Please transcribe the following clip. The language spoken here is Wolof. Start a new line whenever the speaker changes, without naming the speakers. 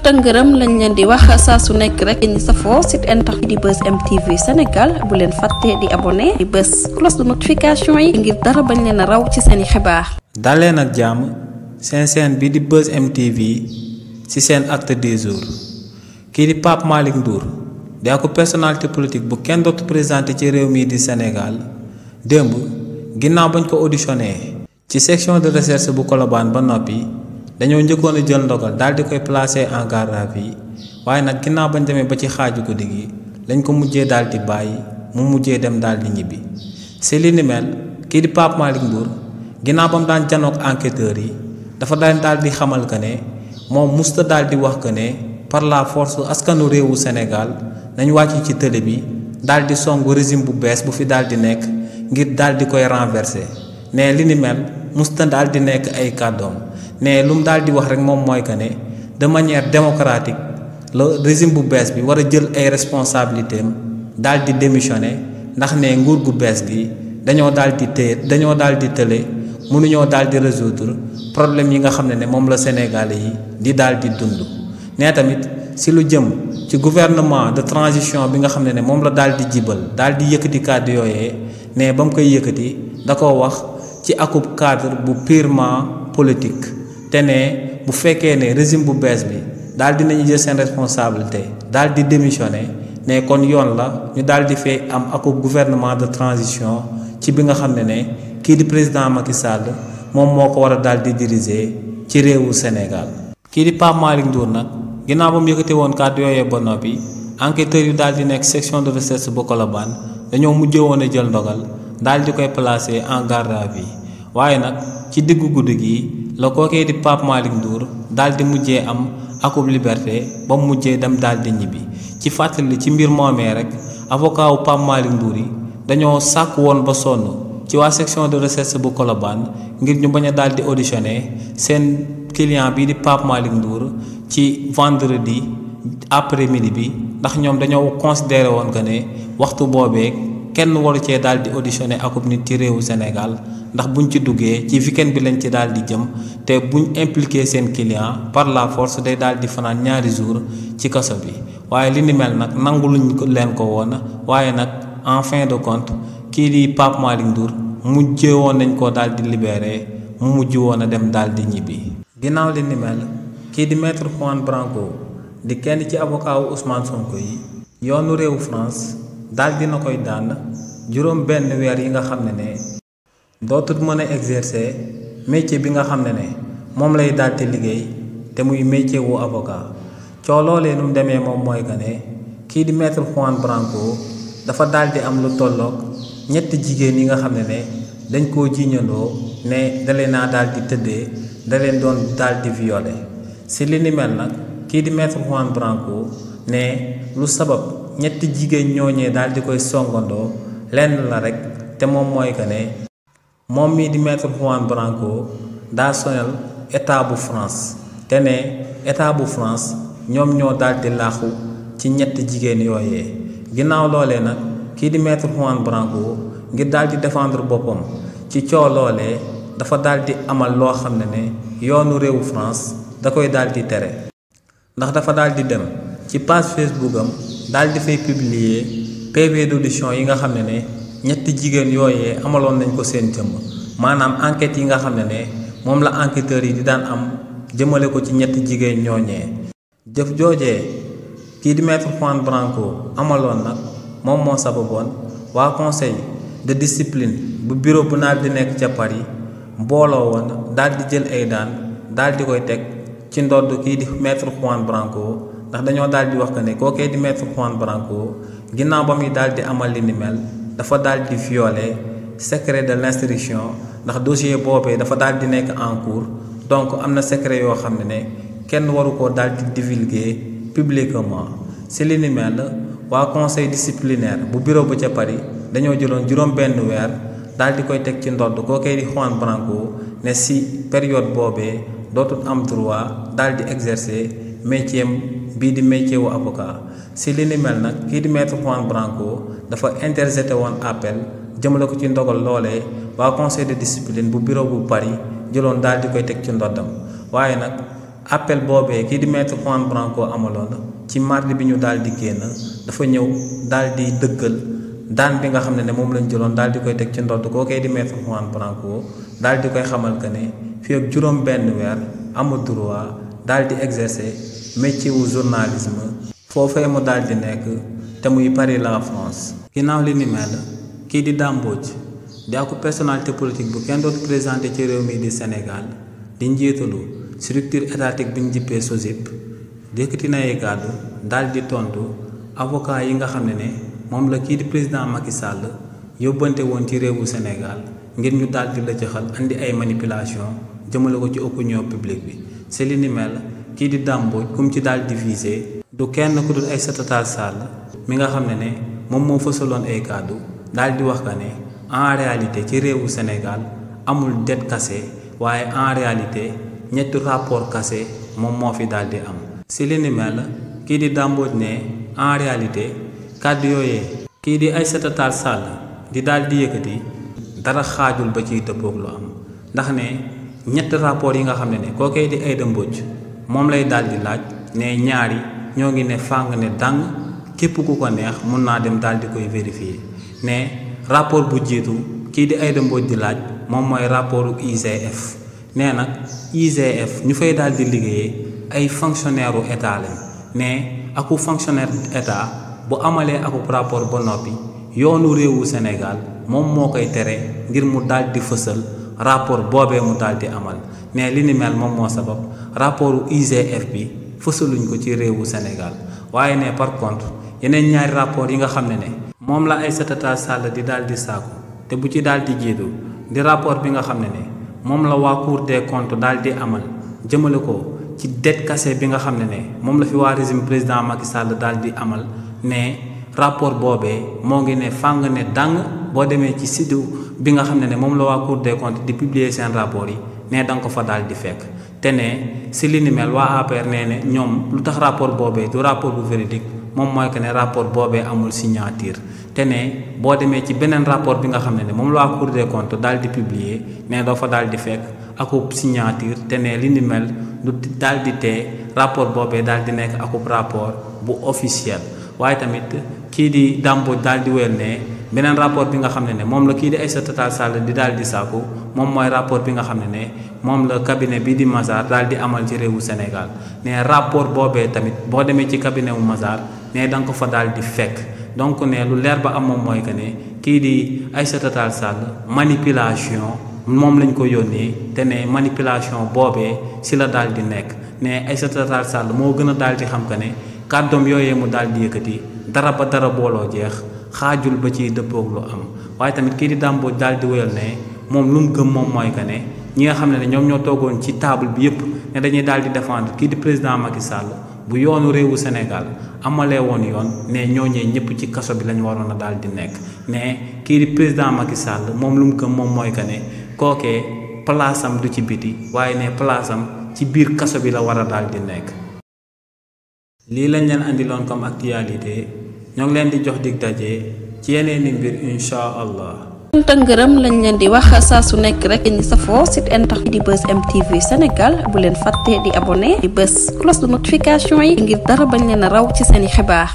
tëngërëm lañ leen di wax saa su nekk rek ñi safoo site internet di Buzz M TV Sénégal bu leen fàtte di abonné di bës cloche de notification yi ngir dara bañ leen a raw ci seeni xibaar.
daleen ak jàmm seen chaîne bi di Buzz M TV ci seen acte du jour kii di Pape Malick Ndour di ak personnalité politique bu kenn dootu présenté ci réew mii di Sénégal démb ginnaaw bañ ko auditionné ci section de recherche bu Colobane ba noppi dañoo njëkkoon a jël ndogal daal di koy placer en garde à vue waaye nag ginnaaw bañ demee ba ci xaaju guddi gi lañ ko mujjee daal di bàyyi mu mujjee dem daal di ñibbi si li ni mel kii di Pape Malick Ndour ginnaaw ba mu daan janook enquêteurs yi dafa daan daal di xamal que ne moom musta daal di wax que ne par la force askanu réewu Sénégal nañ wàcc ci télé bi daal di songu régime bu bees bu fi daal di nekk ngir daal di koy renverser ne li ni mel musta daal di nekk ay kàddoom ne lu mu daal di wax rek moom mooy que ne de manière démocratique le régime bu bees bi war a jël ay responsabilités am daal di démissionner ndax ne nguur gu bees gi dañoo daal di tële mënuñoo daal di résoudre problème yi nga xam ne moom la Sénégalais yi di daal di dund. ne tamit si lu jëm ci gouvernement de transition bi nga xam ne moom la daal di jibal daal di yëkkati kàddu yooyee ne ba mu koy yëkkati da ko wax ci akub cadre bu purement politique. te ne bu fekkee ne régime bu bees bi daal di nañu jël seen responsabilité daal di démissionner ne kon yoon la ñu daal di fee am akub gouvernement de transition ci bi nga xam ne kii di président Macky Sall moom moo ko war a daal di diriger ci réewu Sénégal. kii di Pape Malick Ndour nag ginnaaw ba mu yëkkati woon kàddu yooyee ba noppi enquêteurs yu daal di nekk section de recherche bu Colobane dañoo mujjee woon a jël ndogal daal di koy placer en garde à vue waaye nag ci diggu guddi gi la kookee di Pape Malick Ndour daal di mujjee am akub liberté ba mu mujjee dem daal di ñibbi ci fàttali ci mbir moomee rek avocat wu Pape Malick Ndour yi dañoo sàkk woon ba sonn ci waa section de recherche bu Colobane ngir ñu bañ a daal di auditionné seen client bii di Pape Malick Ndour ci vendredi après midi bi ndax ñoom dañoo considéré woon que ne waxtu boobee kenn waru cee daal di auditionné akub nit ci réewu Sénégal ndax buñ ci duggee ci weekend bi lañ ci daal di jëm te buñ impliqué seen client par la force day daal di fanaan ñaari jours ci kaso bi waaye li ni mel nag nangu luñ leen ko woon waaye nag en fin de compte kii di Pape Malick Ndour mujjee woon nañ koo daal di libéré mu mujj woon a dem daal di ñibbi. ginnaaw li ni mel kii di maître Juan Branco di kenn ci avocat wu Ousmane Sonko yi yoonu réewu France daal dina koy daan juróom benn weer yi nga xam ne dootul mën a exercer métier bi nga xam ne moom lay daal di liggéey te muy métier wu avocat coo loolee nu mu demee moom mooy que ne kii di maître Juan Branco dafa daal di am lu tolloog ñetti jigéen yi nga xam ne dañ koo jiiñandoo ne dalee naa daal di tëddee da leen doon daal di violer si li ni mel nag kii di maître Juan Branco ne lu sabab ñetti jigéen ñooñee daal di koy songandoo lenn la rek te moom mooy que ne moom mii di maître Juan Branco daa sonal état bu France te ne état bu France ñoom ñoo daal di laaxu ci ñetti jigéen yooyee ginnaaw loolee nag kii di maître Juan Branco ngir daal di défendre boppam ci coow loolee dafa daal di amal loo xam ne yoonu réewu France da koy daal di tere ndax dafa daal di dem ci page Facebook am daal di fay publier PV d'audition yi nga xam ne ñetti jigéen yooyee amaloon nañ ko seen jëmm maanaam enquête yi nga xam ne moom la enquêteurs yi di daan am jëmale ko ci ñetti jigéen ñooñee jëf joojee kii di maître Juan Branco amaloon nag moom moo sababoon waa conseil de discipline bu bureau bu naat di nekk ca Paris mbooloo woon daal di jël ay daan daal di koy teg ci ndodd kii di maître Juan Branco ndax dañoo daal di wax que ne kookee di maître Juan Branco ginnaaw ba muy daal di amal li ni mel dafa daal di violer secret de l'instruction ndax dossier boobee dafa daal di nekk en cours donc am na secret yoo xam ne kenn waru koo daal di divulguer publiquement si li ni mel waa conseil disciplinaire bu bureau bu ca Paris dañoo jëloon juróom benn weer daal di koy teg ci ndodd kookee di Juan Branco ne si période boobee dootul am droit daal di exercer métier bii di métier wu avocat si li ni mel nag kii di maître Juan Branco dafa interjeté woon appel jëmale ko ci ndogal loolee waa conseil de discipline bu bureau bu Paris jëloon daal di koy teg ci ndoddam waaye nag appel boobee kii di maître Juan Branco amaloon ci mardi bi ñu daal di génn dafa ñëw daal di dëggal daan bi nga xam ne moom lañ jëloon daal di koy teg ci ndodd kookee di maître Juan Branco daal di koy xamal que ne fii ak juróom benn weer amul droit daal di exercer métier wu journalisme foofee mu daal di nekk te muy Paris la France. ginnaaw li ni mel kii di Dame Mbodj di aku personnalité politique bu kenn dootu présenté ci réew mi di Sénégal di njiitalu structure étatique bi ñu jippee SOGIP yëkkati na ay kàddu daal di tontu avocat yi nga xam ne moom la kii di président Macky Sall yóbbante woon ci réewu Sénégal ngir ñu daal di la jëxal andi ay manipulation jëmale ko ci opinion publique bi. c'est li ni mel kii di Dame Mbodj kum ci daal di visé du kenn ku dul Aïssata Tall Sall mi nga xam ne moom moo fësaloon ay kàddu daal di wax que ne en réalité ci réewu Sénégal amul dette cassée waaye en réalité ñetti rapport cassé moom moo fi daal di am. si li ni mel kii di Dame Mbodj ne en réalité kàddu yooyee kii di Aïssata Tall Sall di daal di yëkkati dara xaajul ba ciy dëppoog lu am ndax ne ñetti rapport yi nga xam ne kookee di Aïda Mbodj moom lay daal di laaj ne ñaari ñoo ngi ne fàng ne dàng képp ku ko neex mun naa dem daal di koy vérifier ne rapport bu jiitu kii di Aïda Mbodj di laaj moom mooy rapportu IGF nee nag IGF ñu fay daal di liggéeyee ay fonctionnaire u état lañ ne aku fonctionnaire état bu amalee akub rapport ba noppi yoonu réewu Sénégal moom moo koy tere ngir mu daal di fësal rapport boobee mu daal di amal ne li ni mel moom moo sabab rapportu IGF bi fësaluñ ko ci réewu Sénégal waaye ne par contre yeneen ñaari rapport yi nga xam ne moom la Aïssata Tall Sall di daal di sàkku te bu ci daal di jiitu di rapport bi nga xam ne moom la waa Cour des comptes daal di amal jëmale ko ci dette cassée bi nga xam ne moom la fi waa régime président Macky Sall daal di amal ne rapport boobee moo ngi ne fàng ne dàng boo demee ci site bi nga xam ne moom la waa Cour des comptes di publier seen rapport yi ne danga ko fa daal di fekk te ne si li ni mel waa APR nee ne ñoom lu tax rapport boobee du rapport bu véridique moom mooy que ne rapport boobee amul signature te ne boo demee ci beneen rapport bi nga xam ne moom la waa Cour des comptes daal di publier ne doo fa daal di fekk akub signature te ne li ni mel du daal di tee rapport boobee daal di nekk akub rapport bu officiel. waaye tamit kii di Dame Mbodj daal di wéyal ne beneen rapport bi nga xam ne moom la kii di Aïssata Tall Sall di daal di sàkku moom mooy rapport bi nga xam ne moom la cabinet bi di Mazars daal di amal ci réewu Sénégal ne rapport boobee tamit boo demee ci cabinet wu Mazars ne da nga ko fa daal di fekk donc ne lu leer ba am moom mooy que ne kii di Aïssata Tall Sall manipulation moom lañ ko yónnee te ne manipulation boobee si la daal di nekk ne Aïssata Tall Sall moo gën a daal di xam que ne kàddoom yooyee mu daal di yëkkati dara ba dara booloo jeex xaajul ba ci dëppoog lu am waaye tamit kii di Dame Mbodj daal di wéyal ne moom lu mu gëm moom mooy que ne ñi nga xam ne ñoom ñoo toogoon ci table bi yépp ne dañuy daal di défendre kii di président Macky Sall bu yoonu réewu Sénégal amalee woon yoon ne ñooñee ñëpp ci kaso bi lañ waroon a daal di nekk ne kii di président Macky Sall moom lu mu gëm moom mooy que ne kookee place am du ci biti waaye ne place am ci biir kaso bi la war a daal di nekk. lii lañ leen andiloon comme actualité ñoo ngi leen di jox dig daje ci yeneeni mbir incha allah.
te ngërëm lañ leen di wax saa su nekk rek ñi safoo site internet di Buzz M TV Sénégal bu leen fàtte di abonné di bës cloche de notification yi ngir dara bañ leen a raw ci seeni xibaar.